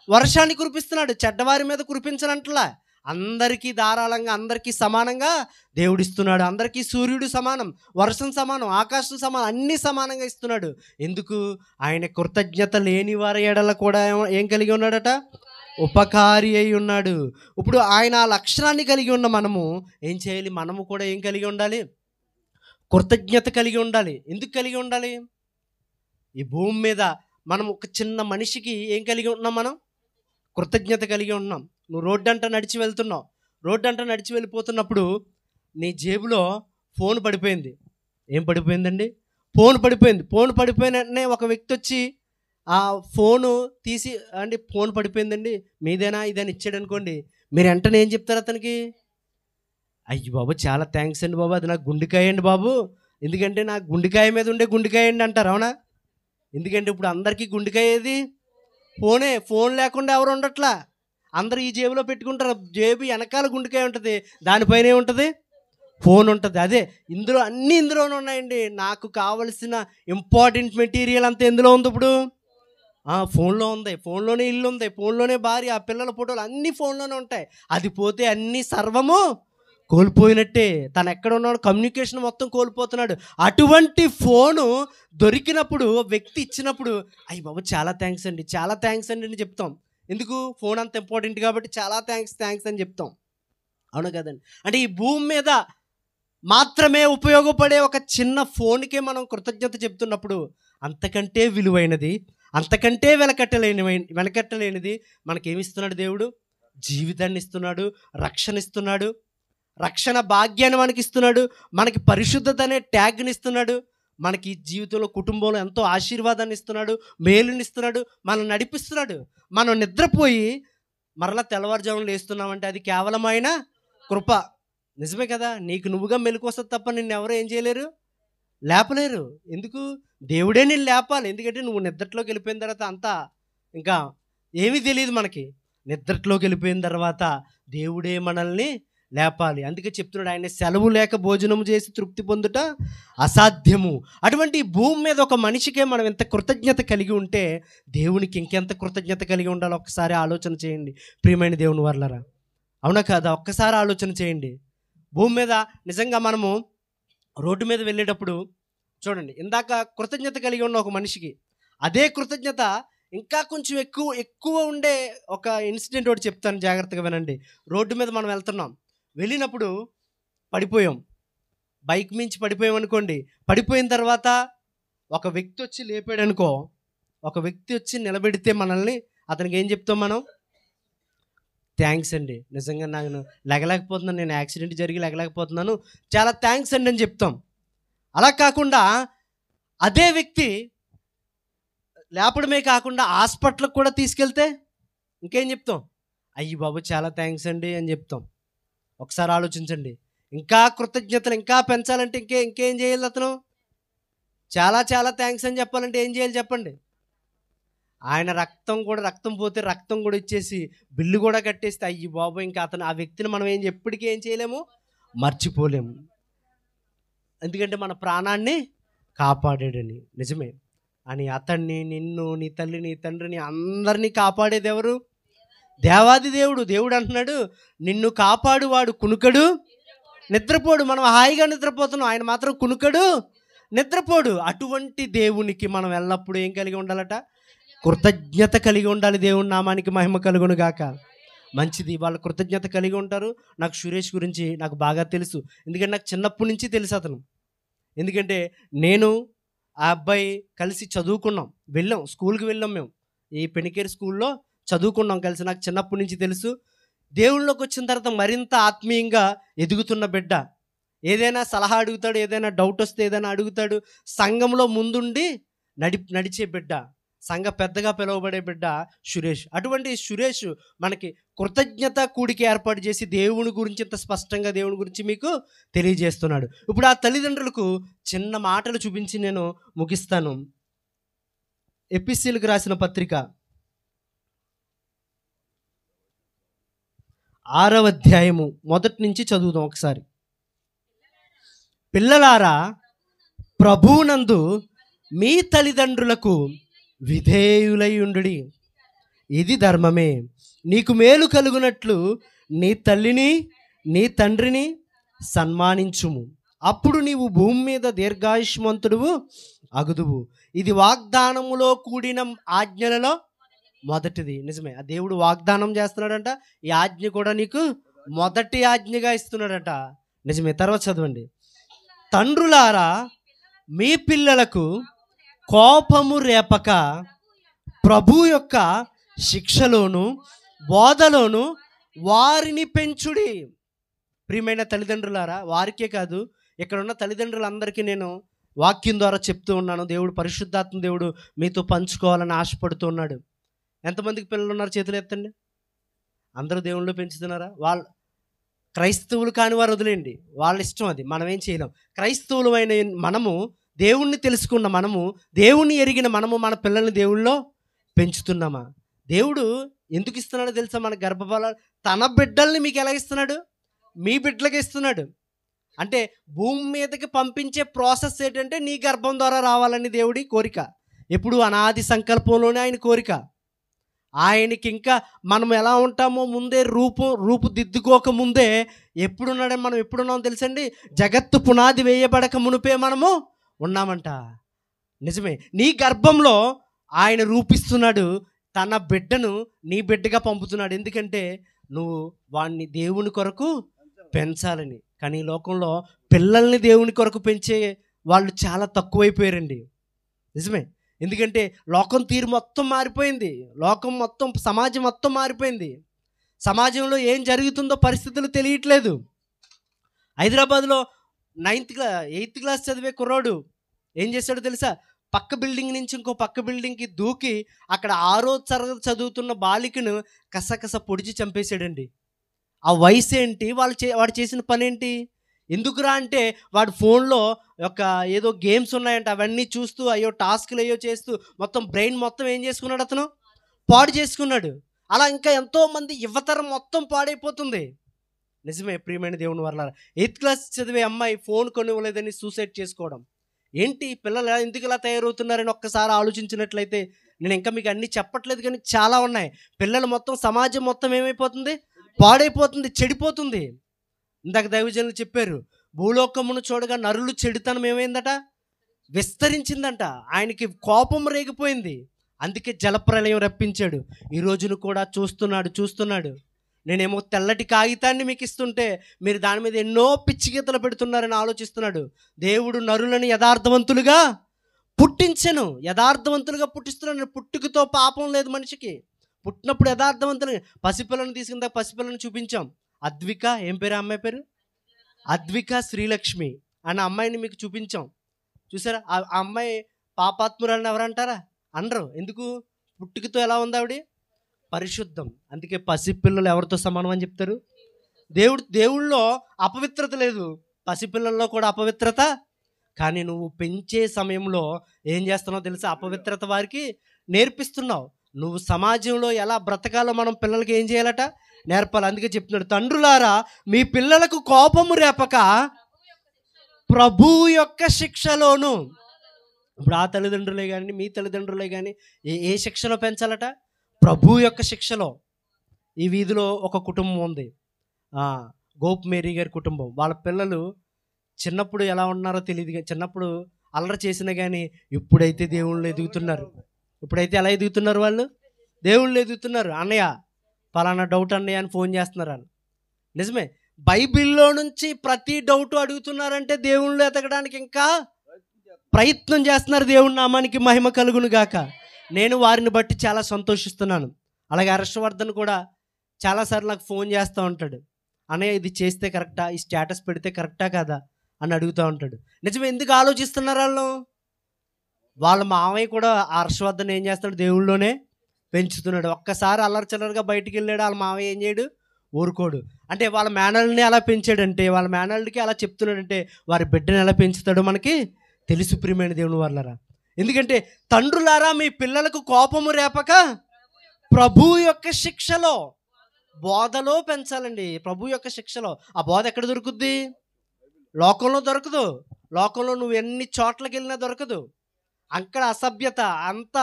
Speaker 2: వర్షాన్ని కురిపిస్తున్నాడు. చెడ్డవారి మీద కురిపించనంటలా, అందరికీ ధారాళంగా అందరికీ సమానంగా దేవుడిస్తున్నాడు. అందరికీ సూర్యుడు సమానం, వర్షం సమానం, ఆకాశం సమానం, అన్నీ సమానంగా ఇస్తున్నాడు. ఎందుకు, ఆయన కృతజ్ఞత లేని వారి ఎడల కూడా ఏం కలిగి ఉన్నాడట, ఉపకారి అయి ఉన్నాడు. ఇప్పుడు ఆయన ఆ లక్షణాన్ని కలిగి ఉన్న మనము ఏం చేయాలి, మనము కూడా ఏం కలిగి ఉండాలి, కృతజ్ఞత కలిగి ఉండాలి. ఎందుకు కలిగి ఉండాలి, ఈ భూమి మీద మనం ఒక చిన్న మనిషికి ఏం కలిగి ఉన్నాం, మనం కృతజ్ఞత కలిగి ఉన్నాం. నువ్వు రోడ్డు అంట నడిచి వెళ్తున్నావు, రోడ్డు అంట నడిచి వెళ్ళిపోతున్నప్పుడు నీ జేబులో ఫోన్ పడిపోయింది. ఏం పడిపోయిందండి, ఫోన్ పడిపోయింది. ఫోన్ పడిపోయిన వెంటనే ఒక వ్యక్తి వచ్చి ఆ ఫోను తీసి, అండి ఫోన్ పడిపోయిందండి మీదేనా ఇదని ఇచ్చాడు అనుకోండి, మీరు వెంటనే ఏం చెప్తారు అతనికి, అయ్యి బాబు చాలా థ్యాంక్స్ అండి బాబు, అది నాకు గుండెకాయ అండి బాబు, ఎందుకంటే నాకు గుండెకాయ మీద ఉండే గుండెకాయ అండి అంటారు. అవునా, ఎందుకంటే ఇప్పుడు అందరికీ గుండెకాయ ఏది, ఫోనే. ఫోన్ లేకుండా ఎవరు ఉండట్లా, అందరూ ఈ జేబులో పెట్టుకుంటారు. జేబు వెనకాల గుండెకాయ ఉంటుంది, దానిపైన ఏముంటుంది, ఫోన్ ఉంటుంది. అదే ఇందులో అన్నీ ఇందులోనే ఉన్నాయండి. నాకు కావలసిన ఇంపార్టెంట్ మెటీరియల్ అంతా ఎందులో ఉంది ఇప్పుడు, ఫోన్లో ఉంది. ఫోన్లోనే ఇల్లు ఉంది, ఫోన్లోనే భార్య, ఆ పిల్లల ఫోటోలు అన్నీ ఫోన్లోనే ఉంటాయి. అది పోతే అన్నీ సర్వము కోల్పోయినట్టే. తను ఎక్కడ ఉన్నాడు, కమ్యూనికేషన్ మొత్తం కోల్పోతున్నాడు. అటువంటి ఫోను దొరికినప్పుడు, వ్యక్తి ఇచ్చినప్పుడు, అయ్యి బాబు చాలా థ్యాంక్స్ అండి, చాలా థ్యాంక్స్ అండి అని చెప్తాం. ఎందుకు, ఫోన్ అంత ఇంపార్టెంట్ కాబట్టి చాలా థ్యాంక్స్ అని చెప్తాం. అవును కదండి. అంటే ఈ భూమి మీద మాత్రమే ఉపయోగపడే ఒక చిన్న ఫోన్కే మనం కృతజ్ఞత చెప్తున్నప్పుడు, అంతకంటే విలువైనది, అంతకంటే వెనకట్టలేనిది మనకేమిస్తున్నాడు దేవుడు, జీవితాన్ని ఇస్తున్నాడు, రక్షణ ఇస్తున్నాడు, రక్షణ భాగ్యాన్ని మనకి ఇస్తున్నాడు, మనకి పరిశుద్ధత అనే ట్యాగ్ని ఇస్తున్నాడు, మనకి జీవితంలో కుటుంబంలో ఎంతో ఆశీర్వాదాన్ని ఇస్తున్నాడు, మేలుని ఇస్తున్నాడు, మనం నడిపిస్తున్నాడు. మనం నిద్రపోయి మరలా తెల్లవారుజామున లేస్తున్నామంటే అది కేవలం ఆయన కృప. నిజమే కదా, నీకు నువ్వుగా మెలకు వస్తుంది తప్ప నిన్ను ఎవరు ఏం చేయలేరు, లేపలేరు. ఎందుకు, దేవుడే నేను లేపాలి. ఎందుకంటే నువ్వు నిద్రలోకి వెళ్ళిపోయిన తర్వాత అంతా ఇంకా ఏమీ తెలియదు మనకి. నిద్రలోకి వెళ్ళిపోయిన తర్వాత దేవుడే మనల్ని లేపాలి. అందుకే చెప్తున్నాడు, ఆయన సెలవు లేక భోజనం చేసి తృప్తి పొందుట అసాధ్యము. అటువంటి భూమి మీద ఒక మనిషికే మనం ఎంత కృతజ్ఞత కలిగి ఉంటే దేవునికి ఇంకెంత కృతజ్ఞత కలిగి ఉండాలో ఒక్కసారి ఆలోచన చేయండి ప్రియమైన దేవుని వర్లరా. అవునా కదా, ఒక్కసారి ఆలోచన చేయండి. భూమి మీద నిజంగా మనము రోడ్డు మీద వెళ్ళేటప్పుడు చూడండి, ఇందాక కృతజ్ఞత కలిగి ఉన్న ఒక మనిషికి అదే కృతజ్ఞత ఇంకా కొంచెం ఎక్కువ ఉండే ఒక ఇన్సిడెంట్ ఒకటి చెప్తాను, జాగ్రత్తగా వినండి. రోడ్డు మీద మనం వెళ్తున్నాం, వెళ్ళినప్పుడు పడిపోయాం, బైక్ మించి పడిపోయాం అనుకోండి. పడిపోయిన తర్వాత ఒక వ్యక్తి వచ్చి లేపాడు అనుకో, ఒక వ్యక్తి వచ్చి నిలబెడితే మనల్ని, అతనికి ఏం చెప్తాం మనం? థ్యాంక్స్ అండి, నిజంగా నేను లెగలేకపోతున్నాను, నేను యాక్సిడెంట్ జరిగి లెగలేకపోతున్నాను, చాలా థ్యాంక్స్ అండి అని చెప్తాం. అలా కాకుండా అదే వ్యక్తి లేపడమే కాకుండా హాస్పిటల్కి కూడా తీసుకెళ్తే ఇంకేం చెప్తాం? అయ్యి బాబు చాలా థ్యాంక్స్ అండి అని చెప్తాం. ఒకసారి ఆలోచించండి. ఇంకా కృతజ్ఞతలు ఇంకా పెంచాలంటే ఇంకేం చేయాలి? అతను చాలా చాలా థ్యాంక్స్ అని చెప్పాలంటే ఏం చేయాలి చెప్పండి? ఆయన రక్తం పోతే రక్తం కూడా ఇచ్చేసి బిల్లు కూడా కట్టేస్తే అయ్యి బాబు ఇంకా ఆ వ్యక్తిని మనం ఎప్పటికీ ఏం చేయలేము, మర్చిపోలేము. ఎందుకంటే మన ప్రాణాన్ని కాపాడాడని. నిజమే. అని అతన్ని, నిన్ను, నీ తల్లి, నీ తండ్రిని, అందరినీ కాపాడేది ఎవరు? దేవాది దేవుడు. దేవుడు అంటున్నాడు, నిన్ను కాపాడు వాడు కునుకడు నిద్రపోడు. మనం హాయిగా నిద్రపోతున్నాం, ఆయన మాత్రం కునుకడు నిద్రపోడు. అటువంటి దేవునికి మనం ఎల్లప్పుడూ ఏం కలిగి ఉండాలట? కృతజ్ఞత కలిగి ఉండాలి. దేవుని నామానికి మహిమ కలుగును గాక. మంచిది, వాళ్ళు కృతజ్ఞత కలిగి ఉంటారు. నాకు సురేష్ గురించి నాకు బాగా తెలుసు, ఎందుకంటే నాకు చిన్నప్పటి నుంచి తెలుసు అతను. ఎందుకంటే నేను ఆ అబ్బాయి కలిసి చదువుకున్నాం, వెళ్ళాం, స్కూల్కి వెళ్ళాం, మేము ఈ పెనికేరు స్కూల్లో చదువుకున్నాం కలిసి. నాకు చిన్నప్పటి నుంచి తెలుసు. దేవుళ్ళలోకి వచ్చిన తర్వాత మరింత ఆత్మీయంగా ఎదుగుతున్న బిడ్డ. ఏదైనా సలహా అడుగుతాడు, ఏదైనా డౌట్ వస్తే ఏదైనా అడుగుతాడు. సంఘంలో ముందుండి నడిచే బిడ్డ, సంఘ పెద్దగా పిలువబడే బిడ్డ సురేష్. అటువంటి సురేష్ మనకి కృతజ్ఞత కూడికి ఏర్పాటు చేసి దేవుని గురించి ఇంత స్పష్టంగా దేవుని గురించి మీకు తెలియజేస్తున్నాడు. ఇప్పుడు ఆ తల్లిదండ్రులకు చిన్న మాటలు చూపించి నేను ముగిస్తాను. ఎపిసిలకు రాసిన పత్రిక 6వ అధ్యాయము మొదటి నుంచి చదువుదాం ఒకసారి. పిల్లలారా, ప్రభువునందు మీ తల్లిదండ్రులకు విధేయులై ఉండుడి, ఇది ధర్మమే. నీకు మేలు కలుగునట్లు నీ తల్లిని నీ తండ్రిని సన్మానించుము, అప్పుడు నీవు భూమి మీద దీర్ఘాయుష్మంతుడువు అగుదువు. ఇది వాగ్దానములో కూడిన ఆజ్ఞలలో మొదటిది. నిజమే, ఆ దేవుడు వాగ్దానం చేస్తున్నాడంట, ఈ ఆజ్ఞ కూడా నీకు మొదటి ఆజ్ఞగా ఇస్తున్నాడట. నిజమే. తర్వాత చదవండి. తండ్రులారా, మీ పిల్లలకు కోపము రేపక ప్రభు యొక్క శిక్షలోను బోధలోను వారిని పెంచుడి. ప్రియమైన తల్లిదండ్రులారా, వారికే కాదు, ఇక్కడ ఉన్న తల్లిదండ్రులందరికీ నేను వాక్యం ద్వారా చెప్తూ ఉన్నాను. దేవుడు, పరిశుద్ధాత్మ దేవుడు మీతో పంచుకోవాలని ఆశపడుతూ ఉన్నాడు. ఎంతమందికి పిల్లలు ఉన్నారు? చేతులు ఎత్తండి. అందరూ దేవుళ్ళు పెంచుతున్నారా? వాళ్ళు క్రైస్తవులు కాని వారు వదిలేండి, వాళ్ళ ఇష్టం, అది మనం ఏం చేయలేం. క్రైస్తవులమైన మనము, దేవుణ్ణి తెలుసుకున్న మనము, దేవుణ్ణి ఎరిగిన మనము మన పిల్లల్ని దేవుళ్ళో పెంచుతున్నామా? దేవుడు ఎందుకు ఇస్తున్నాడో తెలుసా? మన గర్భఫలాలు తన బిడ్డల్ని మీకు ఎలా ఇస్తున్నాడు? మీ బిడ్డలకి ఇస్తున్నాడు. అంటే భూమి మీదకి పంపించే ప్రాసెస్ ఏంటంటే నీ గర్భం ద్వారా రావాలని దేవుడి కోరిక. ఎప్పుడు అనాది సంకల్పంలోనే ఆయన కోరిక. ఆయనకి ఇంకా మనం ఎలా ఉంటామో ముందే రూపుదిద్దుకోక ముందే ఎప్పుడున్నాడని మనం ఎప్పుడున్నామో తెలుసండి? జగత్తు పునాది వేయబడక మునిపే మనము ఉన్నామంట. నిజమే. నీ గర్భంలో ఆయన రూపిస్తున్నాడు, తన బిడ్డను నీ బిడ్డగా పంపుతున్నాడు. ఎందుకంటే నువ్వు వాడిని దేవుని కొరకు పెంచాలని. కానీ ఈ లోకంలో పిల్లల్ని దేవుని కొరకు పెంచే వాళ్ళు చాలా తక్కువైపోయారండి. నిజమే. ఎందుకంటే లోకం తీరు మొత్తం మారిపోయింది, లోకం మొత్తం, సమాజం మొత్తం మారిపోయింది. సమాజంలో ఏం జరుగుతుందో పరిస్థితులు తెలియట్లేదు. హైదరాబాద్లో 8th క్లాస్ చదివే కుర్రాడు ఏం చేశాడో తెలుసా? పక్క బిల్డింగ్ నుంచి ఇంకో పక్క బిల్డింగ్కి దూకి అక్కడ 6వ తరగతి చదువుతున్న బాలికను కసకస పొడిచి చంపేశాడండి. ఆ వయసు ఏంటి? వాడు చేసిన పని ఏంటి? ఎందుకురా అంటే వాడు ఫోన్లో ఏదో గేమ్స్ ఉన్నాయంట, అవన్నీ చూస్తూ అయ్యో టాస్క్లు అయ్యో చేస్తూ మొత్తం బ్రెయిన్ మొత్తం ఏం చేసుకున్నాడు? అతను పాడు చేసుకున్నాడు. అలా ఇంకా ఎంతోమంది యువతరం మొత్తం పాడైపోతుంది. నిజమే. ప్రియమైన దేవుని వల్ల 8th క్లాస్ చదివే అమ్మాయి ఫోన్ కొనివ్వలేదని సూసైడ్ చేసుకోవడం ఏంటి? పిల్లలు ఎందుకు ఇలా తయారవుతున్నారని ఒక్కసారి ఆలోచించినట్లయితే, నేను ఇంకా మీకు అన్నీ చెప్పట్లేదు కానీ చాలా ఉన్నాయి. పిల్లలు మొత్తం, సమాజం మొత్తం ఏమైపోతుంది? పాడైపోతుంది, చెడిపోతుంది. ఇందాక దైవజనులు చెప్పారు, భూలోకమును చూడగా నరులు చెడుతనం ఏమైందట, విస్తరించిందంట. ఆయనకి కోపం రేగిపోయింది, అందుకే జలప్రలయం రప్పించాడు. ఈ రోజును కూడా చూస్తున్నాడు. నేనేమో తెల్లటి కాగితాన్ని మీకు ఇస్తుంటే మీరు దాని మీద ఎన్నో పిచ్చి గీతలు పెడుతున్నారని ఆలోచిస్తున్నాడు. దేవుడు నరులను యథార్థవంతులుగా పుట్టిస్తున్నాడు. పుట్టుకతో పాపం లేదు మనిషికి. పుట్టినప్పుడు యథార్థవంతులు. పసిపిల్లను తీసుకుందా, పసిపిల్లను చూపించాం. అద్విక, ఏం పేరు అమ్మాయి పేరు? అద్విక శ్రీలక్ష్మి అన్న అమ్మాయిని మీకు చూపించాం. చూసారా? ఆ అమ్మాయి పాపాత్మురాలని ఎవరంటారా? అనరు. ఎందుకు? పుట్టుకతో ఎలా ఉంది ఆవిడ? పరిశుద్ధం. అందుకే పసిపిల్లలు ఎవరితో సమానం అని చెప్తారు? దేవుళ్ళలో అపవిత్రత లేదు, పసిపిల్లల్లో కూడా అపవిత్రత. కానీ నువ్వు పెంచే సమయంలో ఏం చేస్తున్నావు తెలుసా? అపవిత్రత వారికి నేర్పిస్తున్నావు. నువ్వు సమాజంలో ఎలా బ్రతకాలో మనం పిల్లలకి ఏం చేయాలట? నేర్పాలి. అందుకే చెప్తున్నాడు, తండ్రులారా మీ పిల్లలకు కోపము రేపక ప్రభు యొక్క శిక్షలోను. ఇప్పుడు ఆ తల్లిదండ్రులే కానీ మీ తల్లిదండ్రులే కానీ ఏ శిక్షలో పెంచాలట? ప్రభు యొక్క శిక్షలో. ఈ వీధిలో ఒక కుటుంబం ఉంది, గోప్ మేరీ గారి కుటుంబం. వాళ్ళ పిల్లలు చిన్నప్పుడు ఎలా ఉన్నారో తెలియదు, చిన్నప్పుడు అల్లరి చేసినా కానీ ఇప్పుడైతే దేవుళ్ళు ఎదుగుతున్నారు. ఇప్పుడైతే ఎలా ఎదుగుతున్నారు? వాళ్ళు దేవుళ్ళు ఎదుగుతున్నారు. అన్నయ్య పలానా డౌట్ అన్నయ్య అని ఫోన్ చేస్తున్నారు వాళ్ళు. నిజమే, బైబిల్లో నుంచి ప్రతి డౌట్ అడుగుతున్నారంటే దేవుళ్ళు ఎతకడానికి ఇంకా ప్రయత్నం చేస్తున్నారు. దేవుని నామానికి మహిమ కలుగును గాక. నేను వారిని బట్టి చాలా సంతోషిస్తున్నాను. అలాగే హర్షవర్ధన్ కూడా చాలాసార్లు నాకు ఫోన్ చేస్తూ ఉంటాడు, అన్నయ్య ఇది చేస్తే కరెక్టా, ఈ స్టేటస్ పెడితే కరెక్టా కాదా అని అడుగుతూ ఉంటాడు. నిజమే, ఎందుకు ఆలోచిస్తున్నారు వాళ్ళు? వాళ్ళ మామయ్య కూడా హర్షవర్ధన్ ఏం చేస్తున్నాడు? దేవుళ్ళలోనే పెంచుతున్నాడు. ఒక్కసారి అల్లరి చిల్లరగా బయటికి వెళ్ళాడు, వాళ్ళ మామయ్య ఏం చేయడు? ఊరుకోడు. అంటే వాళ్ళ మేనల్ని ఎలా పెంచాడంటే, వాళ్ళ మేనల్కి అలా చెప్తున్నాడంటే వారి బిడ్డను ఎలా పెంచుతాడో మనకి తెలుసు. ప్రియమైన దేవుని వాళ్ళరా, ఎందుకంటే తండ్రులారా మీ పిల్లలకు కోపము రేపక ప్రభు యొక్క శిక్షలో, బోధలో పెంచాలండి. ప్రభు యొక్క శిక్షలో. ఆ బోధ ఎక్కడ దొరుకుద్ది? లోకంలో దొరకదు. లోకంలో నువ్వు ఎన్ని చోట్లకి వెళ్ళినా దొరకదు. అక్కడ అసభ్యత, అంత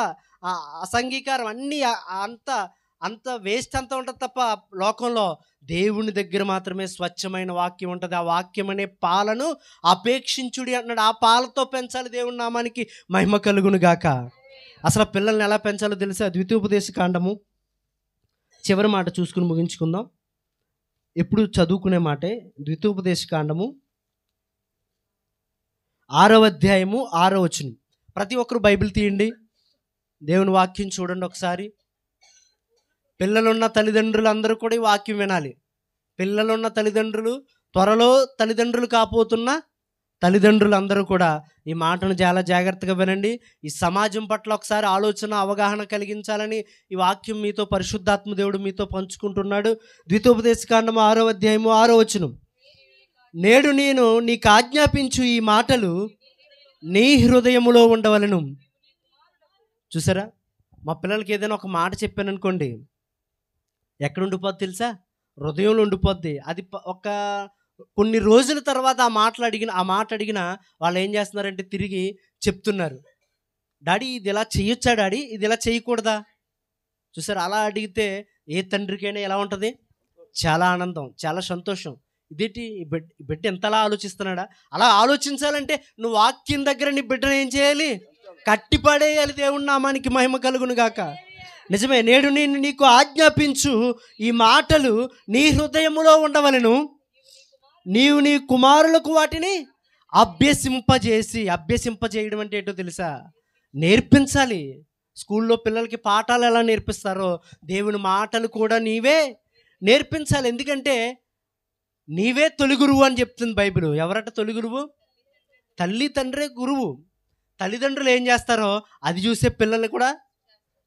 Speaker 2: అసంగీకారం, అన్నీ అంత వేస్ట్ అంతా ఉంటుంది తప్ప లోకంలో దేవుని దగ్గర మాత్రమే స్వచ్ఛమైన వాక్యం ఉంటుంది. ఆ వాక్యం అనే పాలను అపేక్షించుడి అన్నాడు. ఆ పాలతో పెంచాలి. దేవుని నామానికి మహిమ కలుగును గాక. అసలు పిల్లల్ని ఎలా పెంచాలో తెలుసా? ద్వితీయోపదేశ కాండము చివరి మాట చూసుకుని ముగించుకుందాం. ఎప్పుడు చదువుకునే మాటే. ద్వితీయోపదేశ కాండము 6వ అధ్యాయము 6వ వచనం. ప్రతి ఒక్కరు బైబిల్ తీయండి, దేవుని వాక్యం చూడండి ఒకసారి. పిల్లలున్న తల్లిదండ్రులు అందరూ కూడా ఈ వాక్యం వినాలి. పిల్లలున్న తల్లిదండ్రులు, త్వరలో తల్లిదండ్రులు కాబోతున్న తల్లిదండ్రులు అందరూ కూడా ఈ మాటను చాలా జాగ్రత్తగా వినండి. ఈ సమాజం పట్ల ఒకసారి ఆలోచన, అవగాహన కలిగించాలని ఈ వాక్యం మీతో పరిశుద్ధాత్మ దేవుడు మీతో పంచుకుంటున్నాడు. ద్వితీయోపదేశకాండము 6వ అధ్యాయము 6వ వచనం. నేడు నేను నీకు ఆజ్ఞాపించు ఈ మాటలు నీ హృదయములో ఉండవలను. చూసారా? మా పిల్లలకి ఏదైనా ఒక మాట చెప్పాను అనుకోండి, ఎక్కడ ఉండిపోద్ది తెలుసా? హృదయంలో ఉండిపోద్ది. అది ఒక కొన్ని రోజుల తర్వాత ఆ మాట అడిగిన వాళ్ళు ఏం చేస్తున్నారంటే తిరిగి చెప్తున్నారు, డాడీ ఇది ఇలా చేయొచ్చా, డాడీ ఇది ఇలా చేయకూడదా? చూసారు? అలా అడిగితే ఏ తండ్రికైనా ఎలా ఉంటుంది? చాలా ఆనందం, చాలా సంతోషం. ఇదేంటి ఈ బిడ్డ ఎంతలా ఆలోచిస్తున్నాడా? అలా ఆలోచించాలంటే నువ్వు వాక్యం దగ్గర నీ బిడ్డను ఏం చేయాలి? కట్టిపడేయాలి. దేవుని నామానికి మహిమ కలుగును గాక. నిజమే, నేడు నేను నీకు ఆజ్ఞాపించు ఈ మాటలు నీ హృదయములో ఉండవలెను, నీవు నీ కుమారులకు వాటిని అభ్యసింపజేయడం అంటే ఏంటో తెలుసా? నేర్పించాలి. స్కూల్లో పిల్లలకి పాఠాలు ఎలా నేర్పిస్తారో దేవుని మాటలు కూడా నీవే నేర్పించాలి. ఎందుకంటే నీవే తొలి గురువు అని చెప్తుంది బైబిల్. ఎవరట తొలి గురువు? తల్లి తండ్రే గురువు. తల్లిదండ్రులు ఏం చేస్తారో అది చూసే పిల్లల్ని కూడా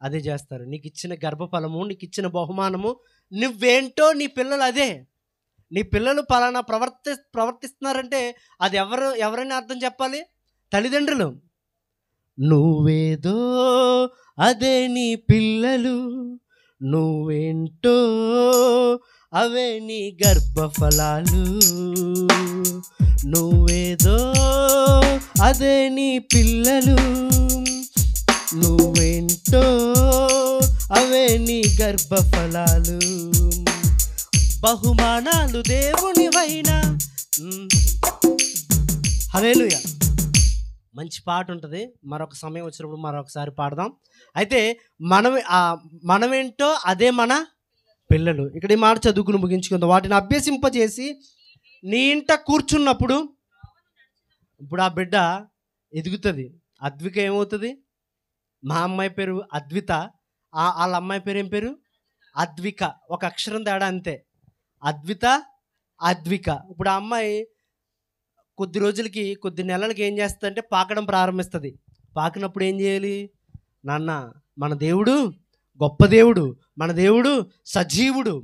Speaker 2: అదే చేస్తారు. నీకు ఇచ్చిన గర్భఫలము, నీకు ఇచ్చిన బహుమానము, నువ్వేంటో నీ పిల్లలు అదే. నీ పిల్లలు పలానా ప్రవర్తిస్తున్నారంటే అది ఎవరైనా అర్థం చెప్పాలి? తల్లిదండ్రులు. నువ్వేదో అదే నీ పిల్లలు, నువ్వేంటో అవే నీ గర్భఫలాలు. నువ్వేదో అదే నీ పిల్లలు, నువ్వేంటో అవే నీ గర్భఫలాలు. బహుమానాలు దేవునివైనా హల్లెలూయా. మంచి పాట ఉంటుంది, మరొక సమయం వచ్చినప్పుడు మరొకసారి పాడదాం. అయితే మనమేంటో అదే మన పిల్లలు. ఇక్కడ ఈ మాట చదువుకుని ముగించుకుందాం. వాటిని అభ్యసింపజేసి నీ ఇంట కూర్చున్నప్పుడు, ఇప్పుడు ఆ బిడ్డ ఎదుగుతుంది. అద్విక ఏమవుతుంది? మా అమ్మాయి పేరు అద్విత, వాళ్ళ అమ్మాయి పేరు ఏం పేరు? అద్విక. ఒక అక్షరం తేడా అంతే. అద్విత, అద్విక. ఇప్పుడు ఆ అమ్మాయి కొద్ది రోజులకి, కొద్ది నెలలకి ఏం చేస్తుందంటే పాకడం ప్రారంభిస్తుంది. పాకినప్పుడు ఏం చేయాలి? నాన్న, మన దేవుడు గొప్ప దేవుడు, మన దేవుడు సజీవుడు,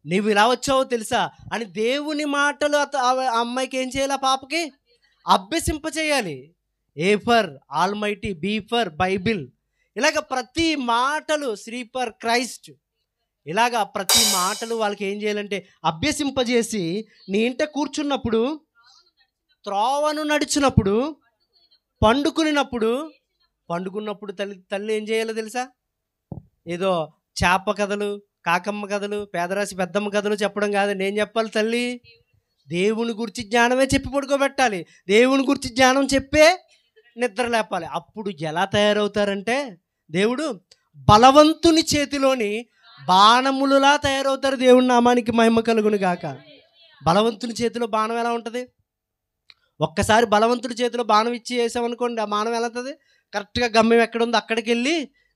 Speaker 2: నీవు ఇలా వచ్చావో తెలుసా అని దేవుని మాటలు ఆ అమ్మాయికి ఏం చేయాలి? ఆ పాపకి అభ్యసింపచేయాలి. A for Almighty, B for Bible, ఇలాగ ప్రతి మాటలు, శ్రీ ఫర్ క్రైస్ట్, ఇలాగా ప్రతి మాటలు వాళ్ళకి ఏం చేయాలంటే అభ్యసింపజేసి నీ ఇంట కూర్చున్నప్పుడు, త్రోవను నడిచినప్పుడు, పండుకున్నప్పుడు తల్లి ఏం చేయాలో తెలుసా? ఏదో చేప కథలు, కాకమ్మ కథలు, పేదరాశి పెద్దమ్మ కథలు చెప్పడం కాదు. నేను చెప్పాలి, తల్లి దేవుని గురించి జ్ఞానమే చెప్పి పడుకోబెట్టాలి. దేవుని గురించి జ్ఞానం చెప్పే నిద్ర లేపాలి. అప్పుడు ఎలా తయారవుతారంటే, దేవుడు బలవంతుని చేతిలోని బాణములులా తయారవుతారు. దేవుని నామానికి మహిమ కలుగును గాక. బలవంతుని చేతిలో బాణం ఎలా ఉంటుంది? ఒక్కసారి బలవంతుడి చేతిలో బాణం ఇచ్చి వేసామనుకోండి, ఆ బాణం ఎలా అవుతుంది? కరెక్ట్గా గమ్యం ఎక్కడుందో అక్కడికి వెళ్ళి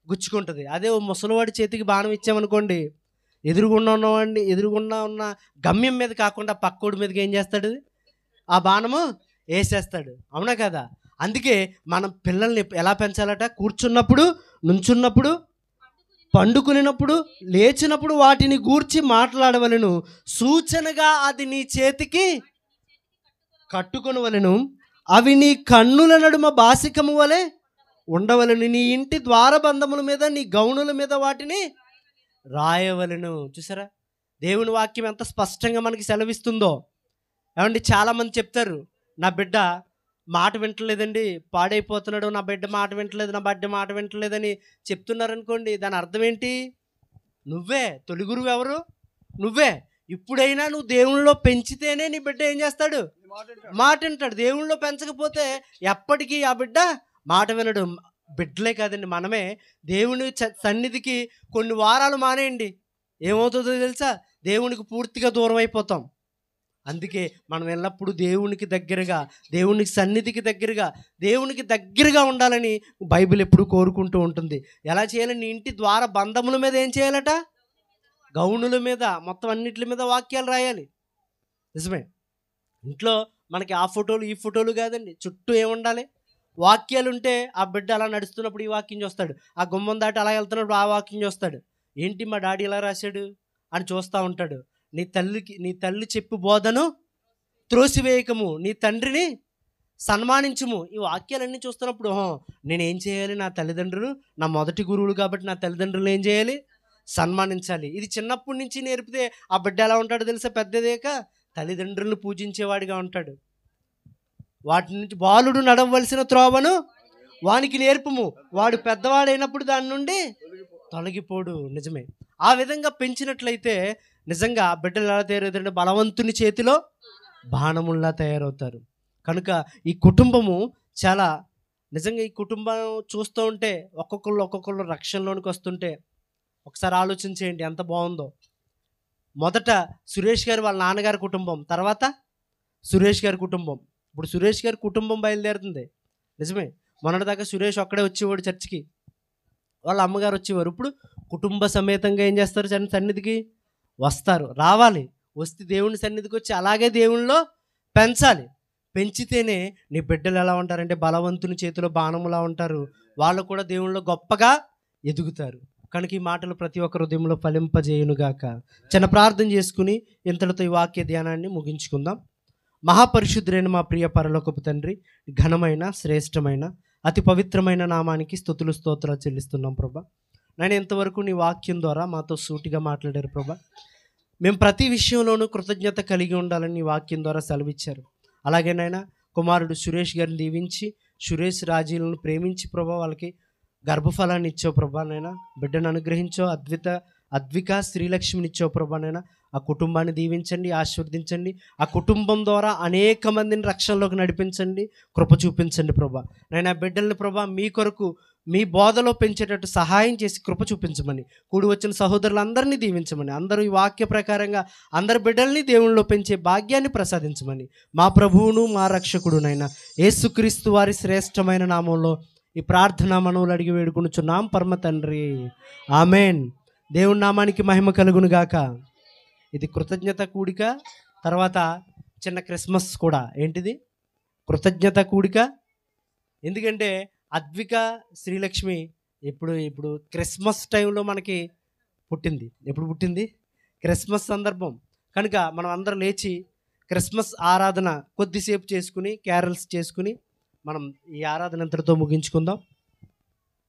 Speaker 2: గుచ్చుకుంటుంది. అదే ఓ ముసలివాడి చేతికి బాణం ఇచ్చామనుకోండి, ఎదురుగుండా ఉన్న గమ్యం మీద కాకుండా పక్కోడి మీదకి ఏం చేస్తాడు? ఆ బాణము వేసేస్తాడు. అవునా కదా? అందుకే మనం పిల్లల్ని ఎలా పెంచాలట? కూర్చున్నప్పుడు, నుంచున్నప్పుడు, పండుకునినప్పుడు, లేచినప్పుడు వాటిని గూర్చి మాట్లాడవలెను. సూచనగా అది నీ చేతికి కట్టుకొనవలెను. అవి నీ కన్నుల నడుమ బాసికము వలె ఉండవలెను. నీ ఇంటి ద్వారబంధముల మీద, నీ గౌనుల మీద వాటిని రాయవలెను. చూసారా దేవుని వాక్యం ఎంత స్పష్టంగా మనకి సెలవిస్తుందో. ఏమండి, చాలామంది చెప్తారు, నా బిడ్డ మాట వింటలేదండి, పాడైపోతున్నాడు, నా బిడ్డ మాట వింటలేదు, నా బిడ్డ మాట వింటలేదని చెప్తున్నారనుకోండి. దాని అర్థం ఏంటి? నువ్వే. తొలి గురువు ఎవరు? నువ్వే. ఇప్పుడైనా నువ్వు దేవుళ్ళలో పెంచితేనే నీ బిడ్డ ఏం చేస్తాడు? మాట వింటాడు. దేవుళ్ళలో పెంచకపోతే ఎప్పటికీ ఆ బిడ్డ మాట వినడు. బిడ్డలే కాదండి, మనమే దేవుని సన్నిధికి కొన్ని వారాలు మానేయండి, ఏమవుతుందో తెలుసా? దేవునికి పూర్తిగా దూరం అయిపోతాం. అందుకే మనం ఎల్లప్పుడూ దేవునికి దగ్గరగా, దేవునికి సన్నిధికి దగ్గరగా, దేవునికి దగ్గరగా ఉండాలని బైబిల్ ఎప్పుడు కోరుకుంటూ ఉంటుంది. ఎలా చేయాలి? నీ ఇంటి ద్వార బంధముల మీద ఏం చేయాలట? గౌనుల మీద, మొత్తం అన్నిటి మీద వాక్యాలు రాయాలి. నిజమే. ఇంట్లో మనకి ఆ ఫోటోలు ఈ ఫోటోలు కాదండి, చుట్టూ ఏముండాలి? వాక్యాలు ఉంటే ఆ బిడ్డ అలా నడుస్తున్నప్పుడు ఈ వాక్యం చూస్తాడు, ఆ గుమ్మం దాటి అలా వెళ్తున్నప్పుడు ఆ వాక్యం చూస్తాడు. ఏంటి మా డాడీ ఇలా రాశాడు అని చూస్తూ ఉంటాడు. నీ తల్లి చెప్పు బోధను త్రోసివేయకము, నీ తండ్రిని సన్మానించుము. ఈ వాక్యాలన్నీ చూస్తున్నప్పుడు నేనేం చేయాలి? నా తల్లిదండ్రులు నా మొదటి గురువులు కాబట్టి నా తల్లిదండ్రులు ఏం చేయాలి? సన్మానించాలి. ఇది చిన్నప్పటి నుంచి నేర్పితే ఆ బిడ్డ ఎలా ఉంటాడో తెలుసా? పెద్దదేక తల్లిదండ్రులను పూజించేవాడిగా ఉంటాడు. వాటి నుంచి బాలుడు నడవలసిన త్రోవను వానికి నేర్పుము, వాడు పెద్దవాడైనప్పుడు దాని నుండి తొలగిపోడు. నిజమే. ఆ విధంగా పెంచినట్లయితే నిజంగా బిడ్డలు ఎలా తయారవుతారంటే బలవంతుని చేతిలో బాణముల్లా తయారవుతారు. కనుక ఈ కుటుంబము చాలా నిజంగా, ఈ కుటుంబం చూస్తూ ఉంటే ఒక్కొక్కళ్ళు రక్షణలోనికి వస్తుంటే ఒకసారి ఆలోచన చేయండి ఎంత బాగుందో. మొదట సురేష్ గారు వాళ్ళ నాన్నగారి కుటుంబం, తర్వాత సురేష్ గారి కుటుంబం. ఇప్పుడు సురేష్ గారి కుటుంబం బయలుదేరుతుంది. నిజమే. మొన్నటిదాకా సురేష్ ఒక్కడే వచ్చేవాడు చర్చికి, వాళ్ళ అమ్మగారు వచ్చేవారు. ఇప్పుడు కుటుంబ సమేతంగా ఏం చేస్తారు? సన్నిధికి వస్తారు. రావాలి. వస్తే దేవుని సన్నిధికి వచ్చి అలాగే దేవునిలో పెంచాలి. పెంచితేనే నీ బిడ్డలు ఎలా ఉంటారంటే బలవంతుని చేతిలో బాణములా ఉంటారు. వాళ్ళు కూడా దేవునిలో గొప్పగా ఎదుగుతారు. కనుక ఈ మాటలు ప్రతి ఒక్క హృదయంలో ఫలింపజేయునుగాక. చిన్న ప్రార్థన చేసుకుని ఇంతటితో ఈ వాక్య ధ్యానాన్ని ముగించుకుందాం. మహాపరిశుద్ధుడైన మా ప్రియ పరలోకపు తండ్రి, ఘనమైన శ్రేష్టమైన అతి పవిత్రమైన నామానికి స్తుతులు స్తోత్రాలు చెల్లిస్తున్నాం ప్రభా. నేను ఇంతవరకు నీ వాక్యం ద్వారా మాతో సూటిగా మాట్లాడారు ప్రభా. మేము ప్రతి విషయంలోనూ కృతజ్ఞత కలిగి ఉండాలని నీ వాక్యం ద్వారా సెలవిచ్చారు. అలాగే నాయనా కుమారుడు సురేష్ గారిని దీవించి, సురేష్ రాజీలను ప్రేమించి ప్రభా వాళ్ళకి గర్భఫలాన్ని ఇచ్చావు ప్రభా. నాయనా బిడ్డను అనుగ్రహించో, అద్విత అద్విక శ్రీలక్ష్మిని ఇచ్చావు ప్రభా నైనా, ఆ కుటుంబాన్ని దీవించండి, ఆశీర్వదించండి. ఆ కుటుంబం ద్వారా అనేక మందిని రక్షణలోకి నడిపించండి, కృప చూపించండి ప్రభా నైనా. బిడ్డల్ని ప్రభా మీ కొరకు మీ బోధలో పెంచేటట్టు సహాయం చేసి కృప చూపించమని, కూడి వచ్చిన సహోదరులందరినీ దీవించమని, అందరూ ఈ వాక్య ప్రకారంగా అందరి బిడ్డల్ని దేవుళ్ళలో పెంచే భాగ్యాన్ని ప్రసాదించమని మా ప్రభువును మా రక్షకుడునైనా యేసుక్రీస్తు వారి శ్రేష్టమైన నామంలో ఈ ప్రార్థన మనవులు అడిగి వేడుకొనుచున్నాం పరమ తండ్రి, ఆమెన్. దేవుని నామానికి మహిమ కలుగును గాక. ఇది కృతజ్ఞత కూడిక, తర్వాత చిన్న క్రిస్మస్ కూడా. ఏంటిది? కృతజ్ఞత కూడిక. ఎందుకంటే అద్విక శ్రీలక్ష్మి ఇప్పుడు క్రిస్మస్ టైంలో మనకి పుట్టింది. ఎప్పుడు పుట్టింది? క్రిస్మస్ సందర్భం కనుక మనం అందరం లేచి క్రిస్మస్ ఆరాధన కొద్దిసేపు చేసుకుని, క్యారల్స్ చేసుకుని మనం ఈ ఆరాధన అంతటితో ముగించుకుందాం.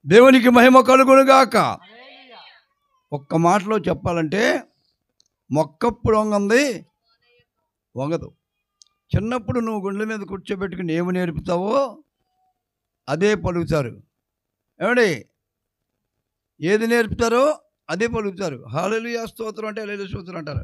Speaker 1: దేవునికి మహిమ కలుగునుగాక. ఒక్క మాటలో చెప్పాలంటే మొక్కప్పుడు వంగంది వంగదు. చిన్నప్పుడు నువ్వు గుండెల మీద కూర్చోబెట్టుకుని ఏమి నేర్పుతావో అదే పలుకుతారు. ఏమండి? ఏది నేర్పుతారో అదే పలుకుతారు. హల్లెలూయా స్తోత్రం అంటే హల్లెలూయా స్తోత్రం అంటారు.